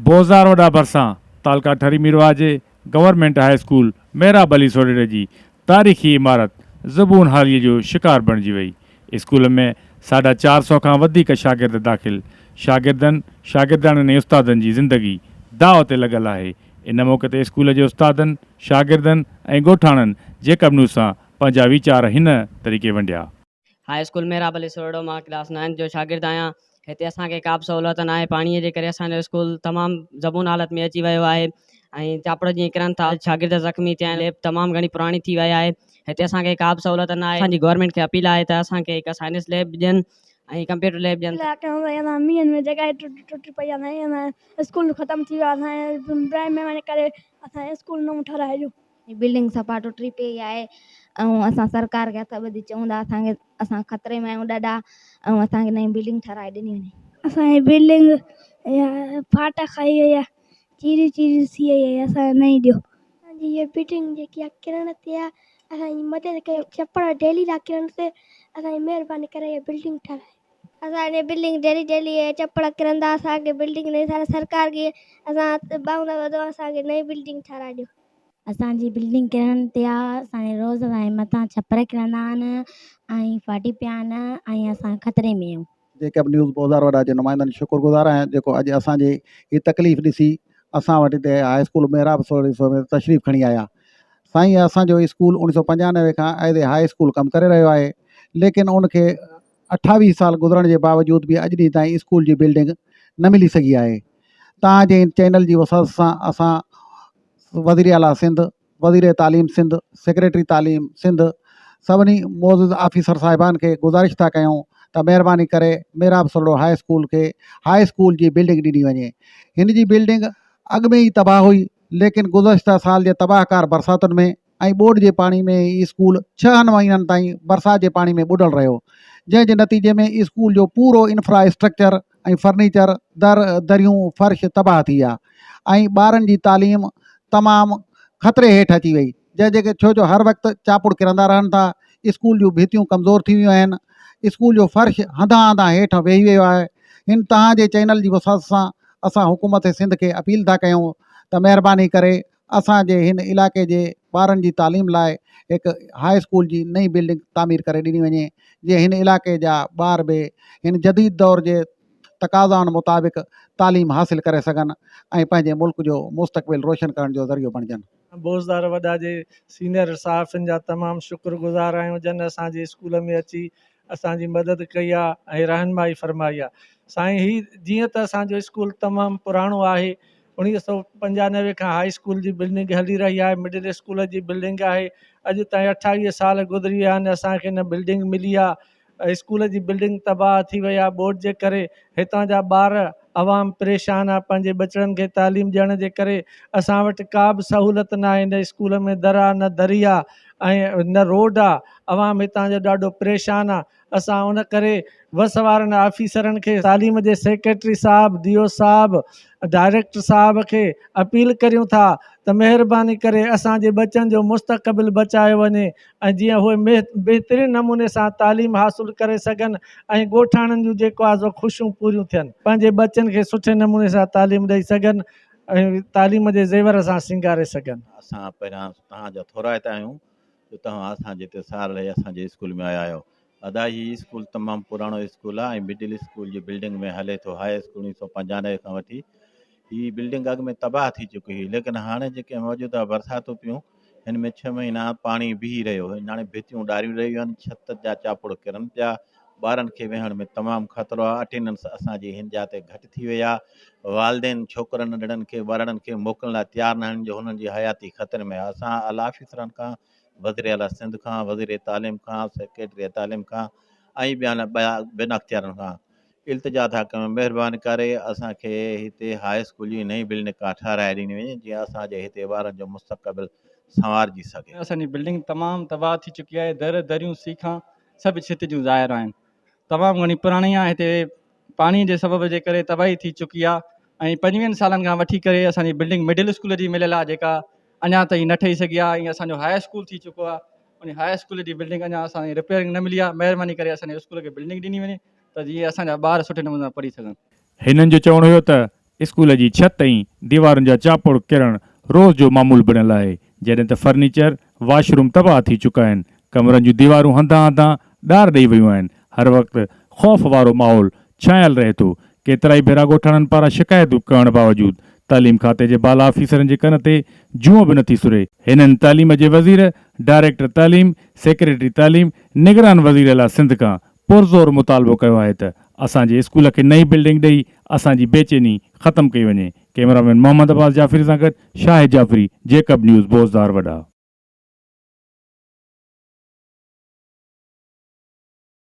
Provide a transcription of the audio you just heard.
बोज़ार वॾा भरिसां तालका ठरी मीरवा जे गवर्नमेंट हाई स्कूल मेहराब अली सोडेरे जी तारीख़ी इमारत ज़बून हालीअ जो शिकार बणिजी वई। स्कूल में 450 खां वधीक शागिर्द दाख़िल। शागिर्दनि ऐं उस्तादनि जी ज़िंदगी दाव ते लॻल आहे। इन मौक़े ते स्कूल जे उस्तादनि, शागिर्दनि ऐं ॻोठाणनि जेकबनूं सां पंहिंजा वीचार हिन तरीक़े वंडिया। हाई स्कूल मेहराब अली सोरड़ो मां क्लास 9 जो शागिर्द आहियां। हिते असांखे का बि सहूलियत न आहे। पाणीअ जे करे असांजो स्कूल तमामु ज़बून हालत में अची वियो आहे ऐं चापड़ जीअं किरनि था, शागिर्द ज़ख़्मी थिया आहिनि। लैब तमामु घणी पुराणी थी वई आहे। हिते असांखे का बि सहूलियत न आहे। असांजी गवर्नमेंट खे अपील आहे त असांखे हिकु साइंस लैब ॾियनि ऐं कंप्यूटर लैब ॾियनि। मींहं में जॻह टुटी पई आहे, स्कूल ख़तमु थी वियो आहे। महिरबानी करे असांजे स्कूल नओं ठाराए ॾियो। बिल्डिंग सफ़ा टुटी पई आहे ऐं असां सरकार खे हथ ॿधी चऊं था असां ख़तरे में आहियूं ॾाढा ऐं असांखे नई बिल्डिंग ठाराए ॾिनी वञे। असांजी बिल्डिंग फाटक खाई वई आहे, चीरी चीरी थी वई आहे, असांखे नई ॾियो। असांजी इहा बिल्डिंग जेकी आहे किरण ते आहे, असांजी मदद कयो। चपड़ डेली था किरण ते, असांजी महिरबानी करे इहा बिल्डिंग ठाराए। असांजी बिल्डिंग डेली चपड़ किरंदा, असांखे बिल्डिंग ॾे। सरकार खे असां ॿाहूं था वधूं, असांखे नई बिल्डिंग ठाराए ॾियो। असांजी बिल्डिंग किरण ते आहे, असांजे रोज़ असांजे मथां छपर किरंदा आहिनि ऐं फाटी पिया आहिनि ऐं असां ख़तरे में आहियूं। जेके बि न्यूज़ बोज़ार वॾा जे नुमाइंदनि शुक्रगुज़ार आहियां जेको अॼु असांजी हीअ तकलीफ़ ॾिसी असां वटि हिते हाई स्कूल मेहराब में तशरीफ़ खणी आया। साईं, असांजो स्कूल 1995 खां एज़ ए हाई स्कूल कमु करे रहियो आहे, लेकिन उनखे 28 साल गुज़रण जे बावजूद बि अॼु ॾींहुं ताईं स्कूल जी बिल्डिंग न मिली सघी आहे। तव्हांजे चैनल जी वसात सां असां वज़ीर आला सिंध, वज़ीर तालीम सिंध, सेक्रेटरी तालीम सिंध, सभिनी मौजूद ऑफिसर साहिबान खे गुज़ारिश था कयूं त महिरबानी करे मेहराब सोरड़ो हाई स्कूल खे हाई स्कूल जी बिल्डिंग ॾिनी वञे। हिन जी बिल्डिंग अॻु में ई तबाह हुई, लेकिन गुज़श्ता साल जे तबाहकार बरसातुनि में ऐं ॿोॾि जे पाणी में ई स्कूल 6 महीननि ताईं बरसाति जे पाणी में ॿुॾल रहियो, जंहिंजे नतीजे में स्कूल जो पूरो इंफ्रास्ट्रक्चर ऐं फर्नीचर, दरियूं, फर्श तबाह थी विया ऐं ॿारनि जी तालीम तमामु ख़तरे हेठि अची वई। जंहिंजे छो जो हर वक़्तु चापुड़ किरंदा रहनि था, स्कूल जूं भितियूं कमज़ोर थी वियूं आहिनि, स्कूल जो फर्श हंधा हंधा हेठि वेही वियो आहे। हिन तव्हांजे चैनल जी वसात सां असां हुकूमत सिंध खे अपील था कयूं त महिरबानी करे असांजे हिन इलाइक़े जे ॿारनि जी तालीम लाइ हिकु हाई स्कूल जी नई बिल्डिंग तामीर करे ॾिनी वञे, जीअं हिन इलाइक़े जा ॿार बि हिन जदीद दौर जे तक़ाज़ाउनि मुताबिक़ तालीम हासिल करे सघनि ऐं पंहिंजे मुल्क जो मुस्तक़बिल रोशन करण जो ज़रियो बणिजनि। बोज़दार वॾा जे सीनियर साफ़िन जा तमामु शुक्रगुज़ार आहियूं, जन असांजे स्कूल में अची असांजी मदद कई आहे ऐं रहनुमाई फरमाई आहे। साईं, ही जीअं त असांजो स्कूल तमामु पुराणो आहे, 1995 खां हाई स्कूल जी बिल्डिंग हली रही आहे, मिडिल स्कूल जी बिल्डिंग आहे। अॼु ताईं 28 साल गुज़री विया आहिनि, असांखे न बिल्डिंग मिली आहे। स्कूल जी बिल्डिंग तबाह थी वई आहे ॿोॾि जे करे। हितां जा ॿार अवाम परेशान आहे पंहिंजे बचड़नि खे तालीम ॾियण जे करे। असां वटि का बि सहूलियत न आहे, न स्कूल में दर आहे, न दरी आहे ऐं न रोड आहे। अवाम हितां जो ॾाढो परेशान आहे। असां उन करे वस वारनि ऑफिसरनि खे, तालीम जे सेक्रेटरी साहब, DO साहब, डायरेक्टर साहब खे अपील करियूं था त महिरबानी करे असांजे बचनि जो मुस्तक़बिल बचायो वञे ऐं जीअं उहे बहितरीन नमूने सां तालीम हासिल करे सघनि ऐं ॻोठाणनि जूं जेको आहे सो ख़ुशियूं पूरियूं थियनि, पंहिंजे बचनि खे सुठे नमूने सां तालीम ॾेई सघनि ऐं तालीम जे ज़ेवर सां सिंगारे सघनि। असां पहिरियां तव्हांजा थोराइता आहियूं जो तव्हां असांजे हिते साल रही असांजे स्कूल में आया आहियो। अदा ही स्कूल तमामु पुराणो स्कूल आहे ऐं मिडिल स्कूल जी बिल्डिंग में हले थो। हाई स्कूल 1995 खां वठी ही बिल्डिंग अॻु में तबाह थी चुकी हुई, लेकिन हाणे जेके मौजूदा बरसातूं पियूं हिन में 6 महीना पाणी बीही रहियो। हाणे भितियूं ॾारियूं रहियूं आहिनि, छत जा चापुड़ किरनि पिया, ॿारनि खे वेहण में तमामु ख़तरो आहे। अटेंडेंस असांजी हिन जाते घटि थी वई आहे। वालदेन छोकिरनि नंढड़नि खे ॿारनि खे मोकिलण लाइ तयारु न आहिनि, जो हुननि जी हयाती ख़तरे में आहे। असां आला ऑफिसरनि खां, वज़ीर आला सिंध खां, वज़ीर तालीम खां, सेक्रेटरी तालीम खां ऐं ॿियनि अख़्तियारनि खां इल्तिजा था कयूं, महिरबानी करे असांखे हिते हाई स्कूल जी नई बिल्डिंग का ठाराए ॾिनी वञे, जीअं असांजे हिते ॿारनि जो मुस्तक़बिल संवारजी सघे। असांजी बिल्डिंग तमामु तबाह थी चुकी आहे। दरियूं सीखां सभु छित जूं ज़ाहिर आहिनि, तमामु घणी पुराणी आहे। हिते पाणी जे सबब जे करे तबाही थी चुकी आहे ऐं 25 सालनि खां वठी करे असांजी बिल्डिंग मिडिल स्कूल जी मिलियल आहे, जेका अञा ताईं न ठही सघी आहे। ऐं असांजो हाई स्कूल थी चुको आहे, उन हाई स्कूल जी बिल्डिंग अञा असांजी रिपेयरिंग न मिली आहे। महिरबानी करे असांजे स्कूल खे बिल्डिंग ॾिनी वञे त जीअं असांजा ॿार सुठे नमूने पढ़ी सघनि। हिननि जो चवणु हुयो त स्कूल जी छत ऐं दीवारुनि जा चापोड़ किरण रोज़ जो मामूल बणियल आहे, जॾहिं त फर्नीचर वॉशरूम तबाह थी चुका आहिनि। कमरनि जूं दीवारूं हंधा हंधा ॾार ॾेई वियूं आहिनि। हर वक़्तु ख़ौफ़ वारो माहौल छायल रहे थो। केतिरा ई भेरा ॻोठाणनि पारां शिकायतूं करण बावजूदि तालीम खाते जे बाला ऑफिसरनि जे कन ते जूअं बि नथी सुरे। हिननि तालीम जे वज़ीर, डायरेक्टर तालीम, सेक्रेटरी तालीम, निगरान वज़ीर अला सिंध खां पुरज़ोर मुतालबो कयो आहे त असांजे स्कूल खे नई बिल्डिंग ॾेई असांजी बेचैनी ख़तमु कई वञे। कैमरामैन मोहम्मद अब्बास जाफ़री सां गॾु शाहिद जाफ़री, जेकब न्यूज़, बोज़दार वॾा।